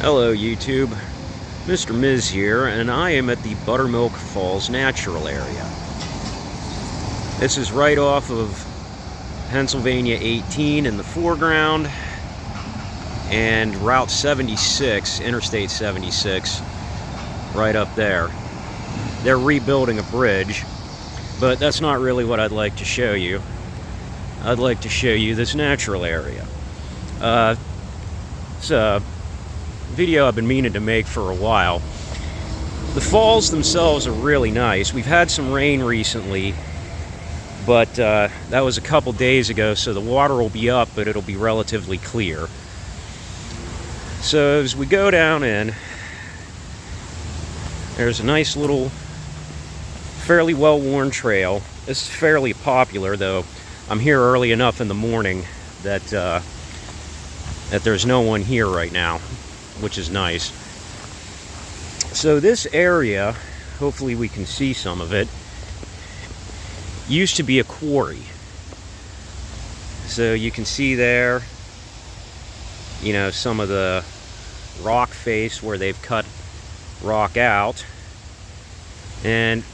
Hello YouTube, Mr. Miz here, and I am at the Buttermilk Falls Natural Area. This is right off of Pennsylvania 18 in the foreground, and Route 76, Interstate 76, right up there. They're rebuilding a bridge, but that's not really what I'd like to show you. I'd like to show you this natural area. It's a video I've been meaning to make for a while. The falls themselves are really nice. We've had some rain recently, but that was a couple days ago, so the water will be up, but it'll be relatively clear. So as we go down in, there's a nice little, fairly well-worn trail. This is fairly popular, though I'm here early enough in the morning that there's no one here right now, which is nice. So this area, hopefully we can see some of it, used to be a quarry. So you can see there, you know, some of the rock face where they've cut rock out. And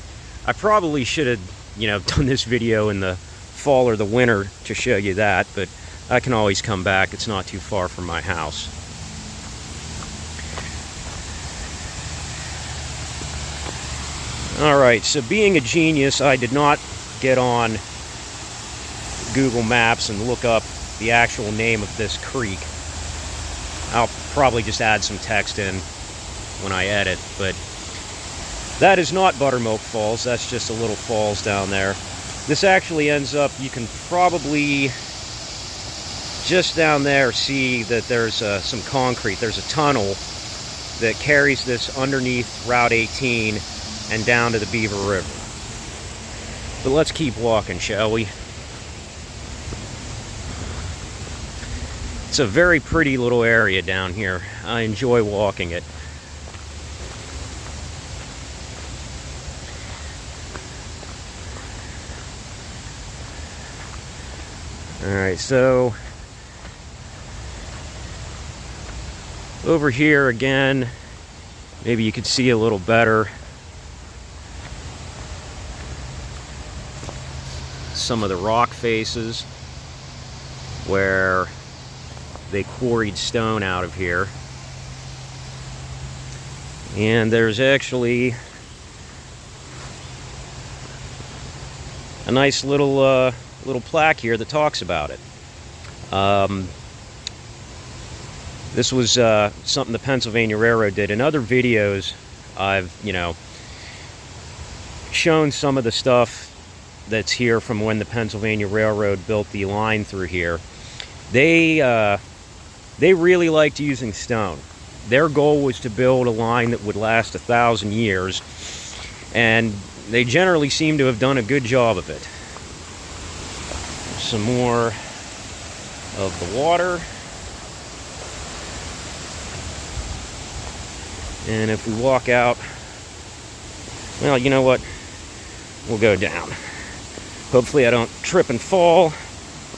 I probably should have, you know, done this video in the fall or the winter to show you that, but I can always come back. It's not too far from my house. Alright, so being a genius, I did not get on Google Maps and look up the actual name of this creek. I'll probably just add some text in when I edit, but that is not Buttermilk Falls. That's just a little falls down there. This actually ends up, you can probably just down there see that there's some concrete. There's a tunnel that carries this underneath Route 18 and down to the Beaver River. But let's keep walking, shall we? It's a very pretty little area down here. I enjoy walking it. Alright, so over here again, maybe you could see a little better some of the rock faces where they quarried stone out of here. And there's actually a nice little plaque here that talks about it. This was something the Pennsylvania Railroad did. In other videos, I've, you know, shown some of the stuff that's here from when the Pennsylvania Railroad built the line through here. They really liked using stone. Their goal was to build a line that would last 1,000 years, and they generally seem to have done a good job of it. Some more of the water. And if we walk out, well, you know what? We'll go down. Hopefully I don't trip and fall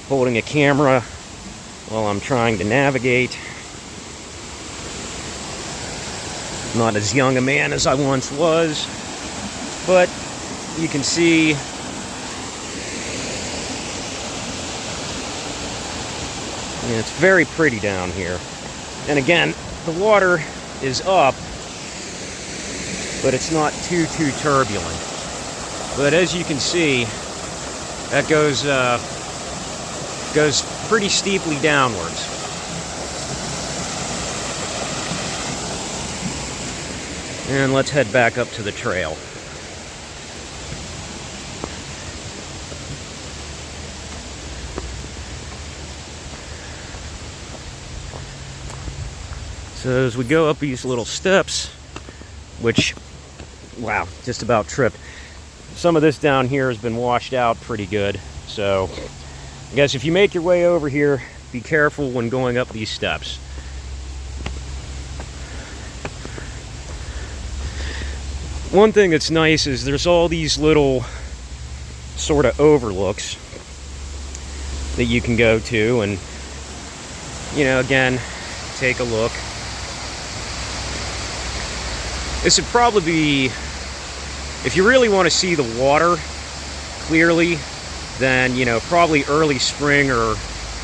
holding a camera while I'm trying to navigate. Not as young a man as I once was, but you can see it's very pretty down here. And again, the water is up, but it's not too turbulent. But as you can see, that goes pretty steeply downwards. And let's head back up to the trail. So as we go up these little steps, which, wow, just about tripped. Some of this down here has been washed out pretty good. So I guess if you make your way over here, be careful when going up these steps. One thing that's nice is there's all these little sort of overlooks that you can go to and, you know, again, take a look. This would probably be, if you really want to see the water clearly, then, you know, probably early spring or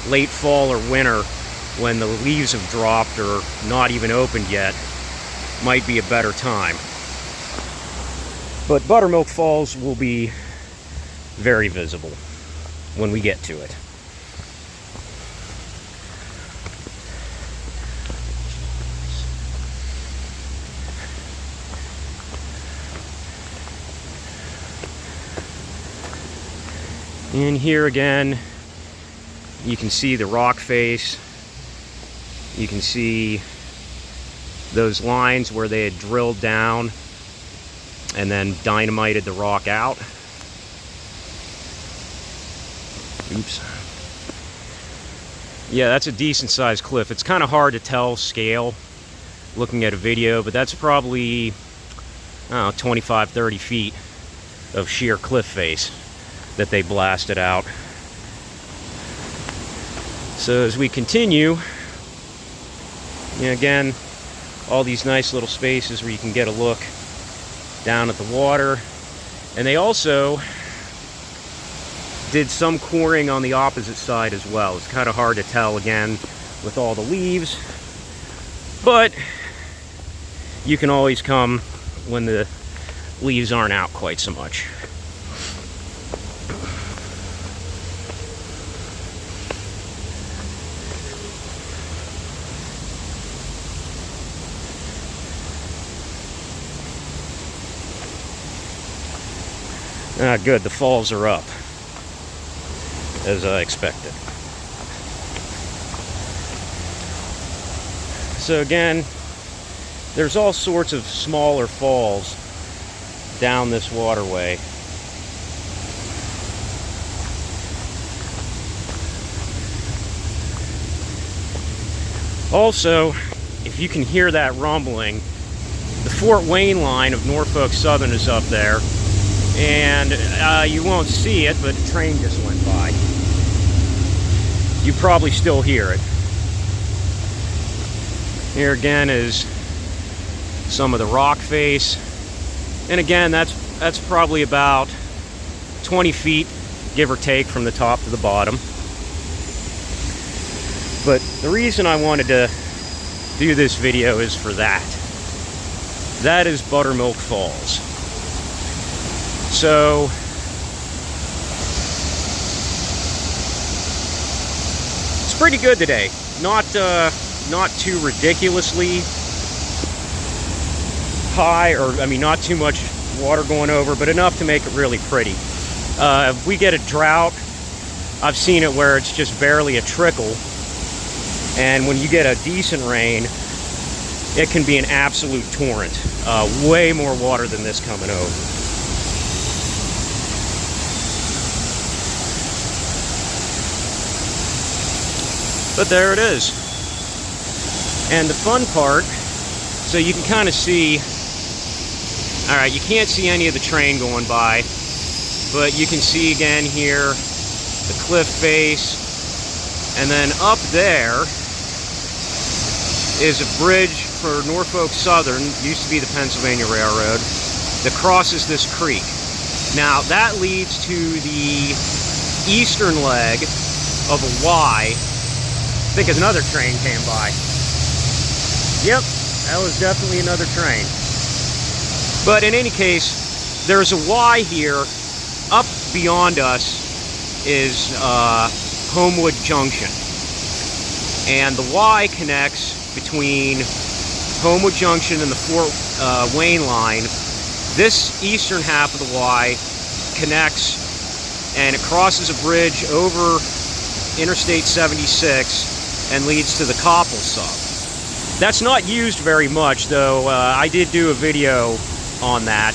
late fall or winter, when the leaves have dropped or not even opened yet, might be a better time. But Buttermilk Falls will be very visible when we get to it. And here again, you can see the rock face. You can see those lines where they had drilled down and then dynamited the rock out. Oops. Yeah, that's a decent sized cliff. It's kind of hard to tell scale looking at a video, but that's probably, I don't know, 25, 30 feet of sheer cliff face that they blasted out. So as we continue, you know, again, all these nice little spaces where you can get a look down at the water. And they also did some coring on the opposite side as well. It's kind of hard to tell again with all the leaves, but you can always come when the leaves aren't out quite so much. Ah, good, the falls are up, as I expected. So again, there's all sorts of smaller falls down this waterway. Also, if you can hear that rumbling, the Fort Wayne line of Norfolk Southern is up there. And you won't see it, but a train just went by. You probably still hear it. Here again is some of the rock face. And again, that's probably about 20 feet, give or take, from the top to the bottom. But the reason I wanted to do this video is for that. That is Buttermilk Falls. So it's pretty good today. Not too ridiculously high, or I mean, not too much water going over, but enough to make it really pretty. If we get a drought, I've seen it where it's just barely a trickle, and when you get a decent rain, it can be an absolute torrent. Way more water than this coming over. But there it is. And the fun part, so you can kind of see, all right, you can't see any of the train going by, but you can see again here the cliff face, and then up there is a bridge for Norfolk Southern, used to be the Pennsylvania Railroad, that crosses this creek. Now that leads to the eastern leg of a Y. I think another train came by. Yep, that was definitely another train. But in any case, there's a Y here. Up beyond us is Homewood Junction. And the Y connects between Homewood Junction and the Fort Wayne line. This eastern half of the Y connects, and it crosses a bridge over Interstate 76 and leads to the Koppel sub. That's not used very much, though. I did do a video on that,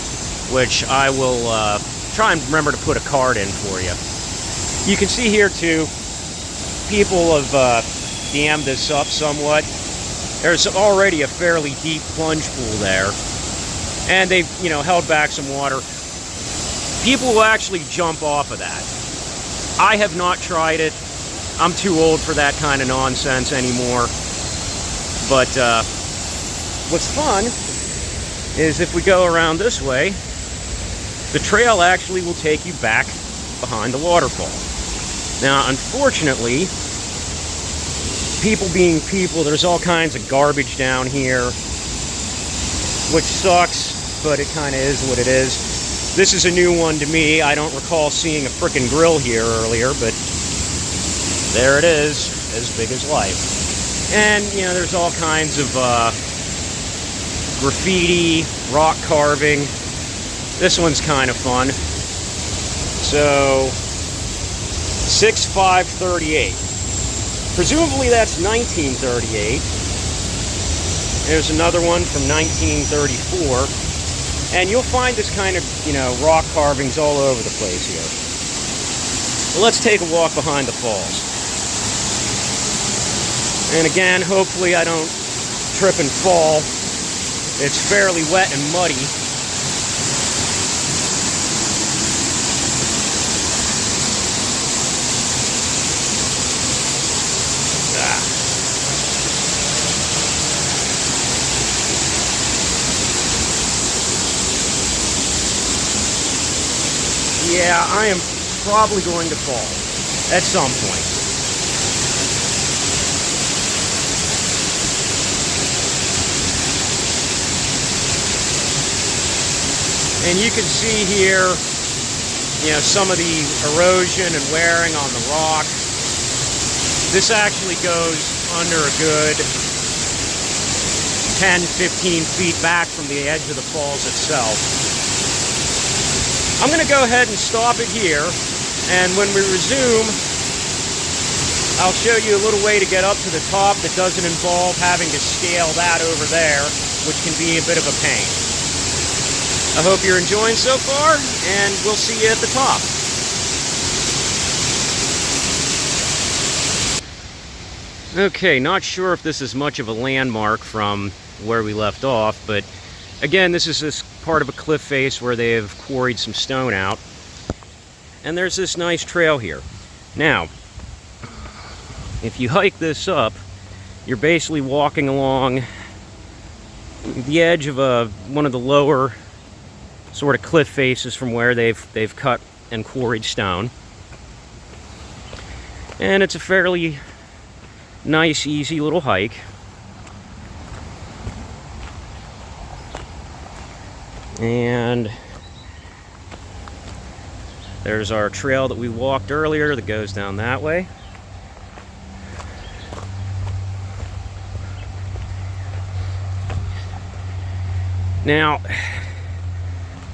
which I will try and remember to put a card in for you. You can see here too, people have dammed this up somewhat. There's already a fairly deep plunge pool there, and they've, you know, held back some water. People will actually jump off of that. I have not tried it. I'm too old for that kind of nonsense anymore. But what's fun is if we go around this way, the trail actually will take you back behind the waterfall. Now, unfortunately, people being people, there's all kinds of garbage down here, which sucks, but it kind of is what it is. This is a new one to me. I don't recall seeing a frickin' grill here earlier, but there it is, as big as life. And, you know, there's all kinds of graffiti, rock carving. This one's kind of fun. So, 6/5/38. Presumably that's 1938. There's another one from 1934. And you'll find this kind of, you know, rock carvings all over the place here. Well, let's take a walk behind the falls. And again, hopefully I don't trip and fall. It's fairly wet and muddy. Yeah, I am probably going to fall at some point. And you can see here, you know, some of the erosion and wearing on the rock. This actually goes under a good 10-15 feet back from the edge of the falls itself. I'm going to go ahead and stop it here, and when we resume, I'll show you a little way to get up to the top that doesn't involve having to scale that over there, which can be a bit of a pain. I hope you're enjoying so far, and we'll see you at the top. Okay, not sure if this is much of a landmark from where we left off, but again, this is this part of a cliff face where they have quarried some stone out. And there's this nice trail here. Now, if you hike this up, you're basically walking along the edge of one of the lower sort of cliff faces from where they've cut and quarried stone. And it's a fairly nice, easy little hike. And there's our trail that we walked earlier that goes down that way. Now,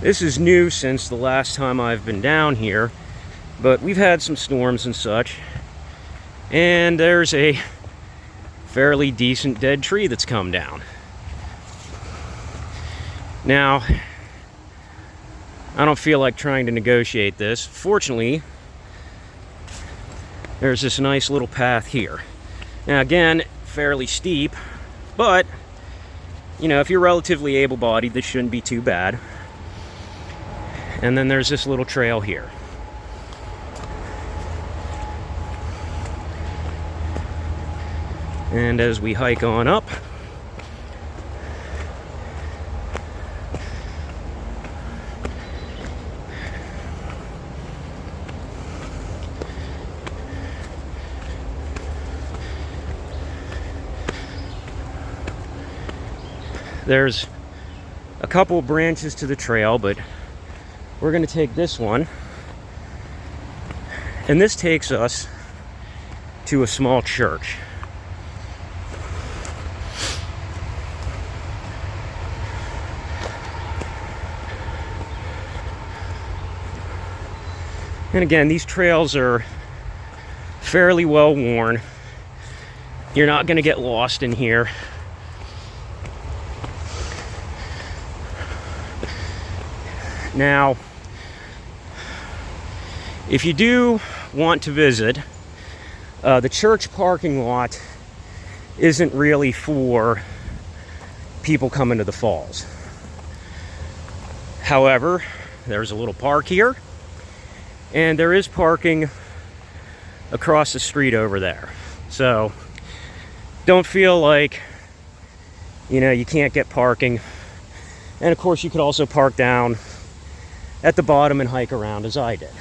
this is new since the last time I've been down here, but we've had some storms and such, and there's a fairly decent dead tree that's come down. Now, I don't feel like trying to negotiate this. Fortunately, there's this nice little path here. Now again, fairly steep, but, you know, if you're relatively able-bodied, this shouldn't be too bad. And then there's this little trail here. And as we hike on up, there's a couple of branches to the trail, but we're going to take this one, and this takes us to a small church. And again, these trails are fairly well worn. You're not going to get lost in here. Now, if you do want to visit, the church parking lot isn't really for people coming to the falls. However, there's a little park here, and there is parking across the street over there. So don't feel like, you know, you can't get parking. And of course, you could also park down at the bottom and hike around as I did.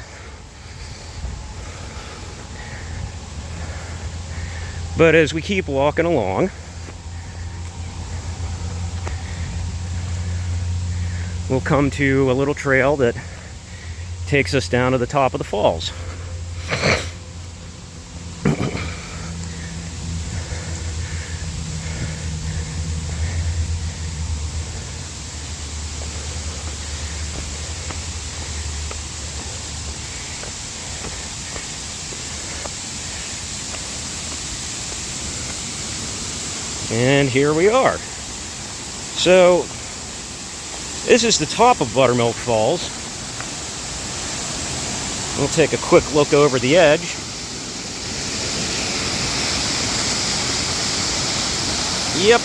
But as we keep walking along, we'll come to a little trail that takes us down to the top of the falls. And here we are. So, this is the top of Buttermilk Falls. We'll take a quick look over the edge. Yep.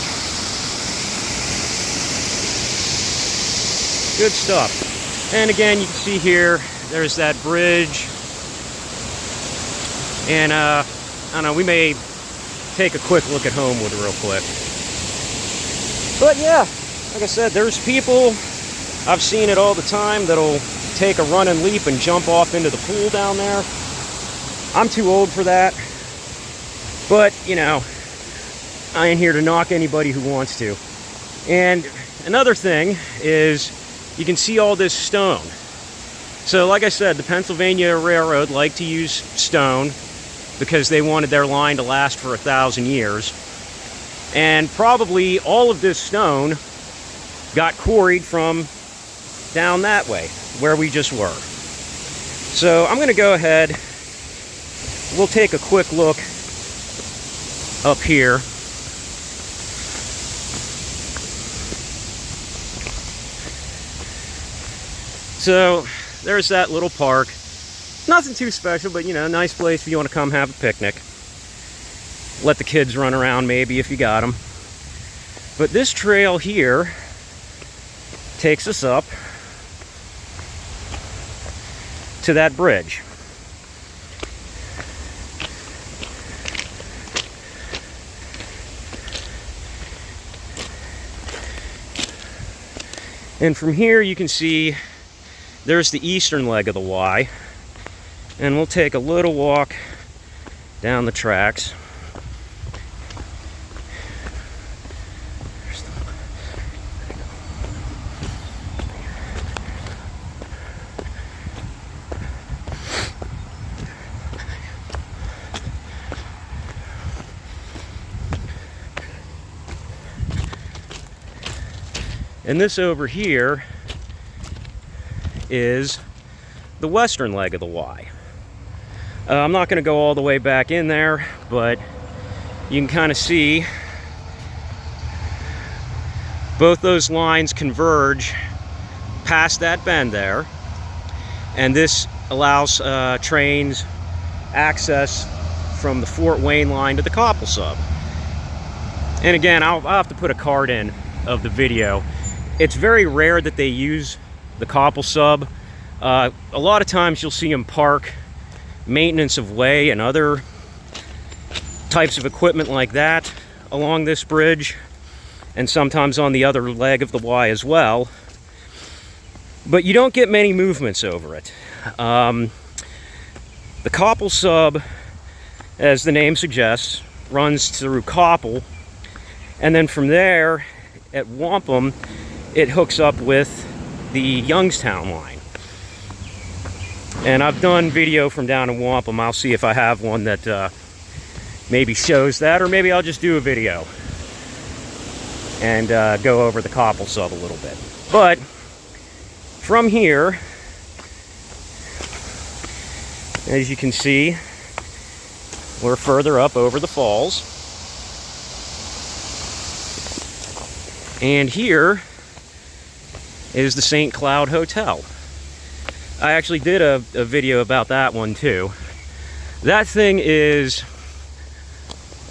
Good stuff. And again, you can see here, there's that bridge. And, I don't know, we may take a quick look at Homewood real quick. But yeah, like I said, there's people, I've seen it all the time, that'll take a run and leap and jump off into the pool down there. I'm too old for that. But, you know, I ain't here to knock anybody who wants to. And another thing is, you can see all this stone. So like I said, the Pennsylvania Railroad liked to use stone because they wanted their line to last for 1,000 years. And probably all of this stone got quarried from down that way, where we just were. So I'm gonna go ahead, we'll take a quick look up here. So there's that little park. Nothing too special, but you know, nice place if you want to come have a picnic. Let the kids run around maybe if you got them. But this trail here takes us up to that bridge. And from here you can see there's the eastern leg of the Wye. And we'll take a little walk down the tracks. And this over here is the western leg of the Wye. I'm not going to go all the way back in there, but you can kind of see both those lines converge past that bend there, and this allows trains access from the Fort Wayne line to the Copple Sub. And again, I'll have to put a card in of the video. It's very rare that they use the Copple Sub. A lot of times you'll see them park maintenance of way and other types of equipment like that along this bridge, and sometimes on the other leg of the Wye as well. But you don't get many movements over it. The Copple Sub, as the name suggests, runs through Copple, and then from there at Wampum it hooks up with the Youngstown line. And I've done video from down in Wampum. I'll see if I have one that maybe shows that, or maybe I'll just do a video and go over the Copple Sub a little bit. But from here, as you can see, we're further up over the falls. And here is the St. Cloud Hotel. I actually did a video about that one too. That thing is,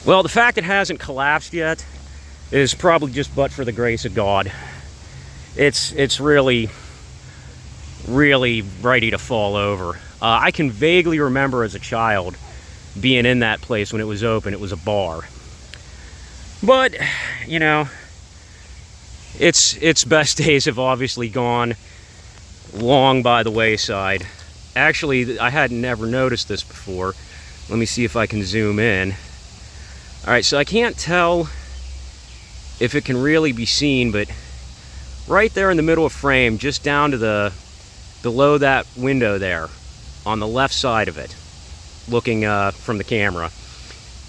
well, the fact it hasn't collapsed yet is probably just but for the grace of God. It's really, really ready to fall over. I can vaguely remember as a child being in that place when it was open. It was a bar. But, you know, its best days have obviously gone long by the wayside. Actually, I had never noticed this before. Let me see if I can zoom in. Alright, so I can't tell if it can really be seen, but right there in the middle of frame, just down to the below that window there, on the left side of it, looking from the camera,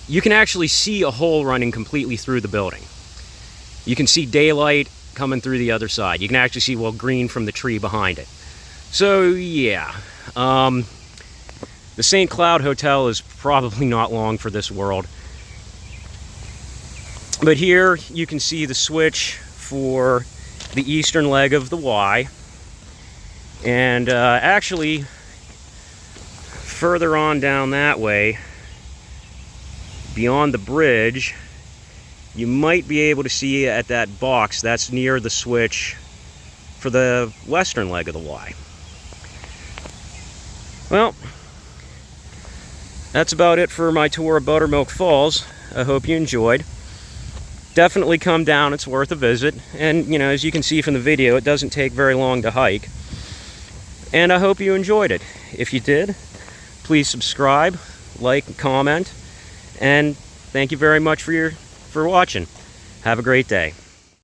you can actually see a hole running completely through the building. You can see daylight coming through the other side. You can actually see, well, green from the tree behind it. So yeah, the St. Cloud Hotel is probably not long for this world. But here you can see the switch for the eastern leg of the Wye. And actually, further on down that way, beyond the bridge, you might be able to see at that box that's near the switch for the western leg of the Wye. Well, that's about it for my tour of Buttermilk Falls. I hope you enjoyed. Definitely come down, it's worth a visit. And, you know, as you can see from the video, it doesn't take very long to hike. And I hope you enjoyed it. If you did, please subscribe, like, comment, and thank you very much for watching. Have a great day.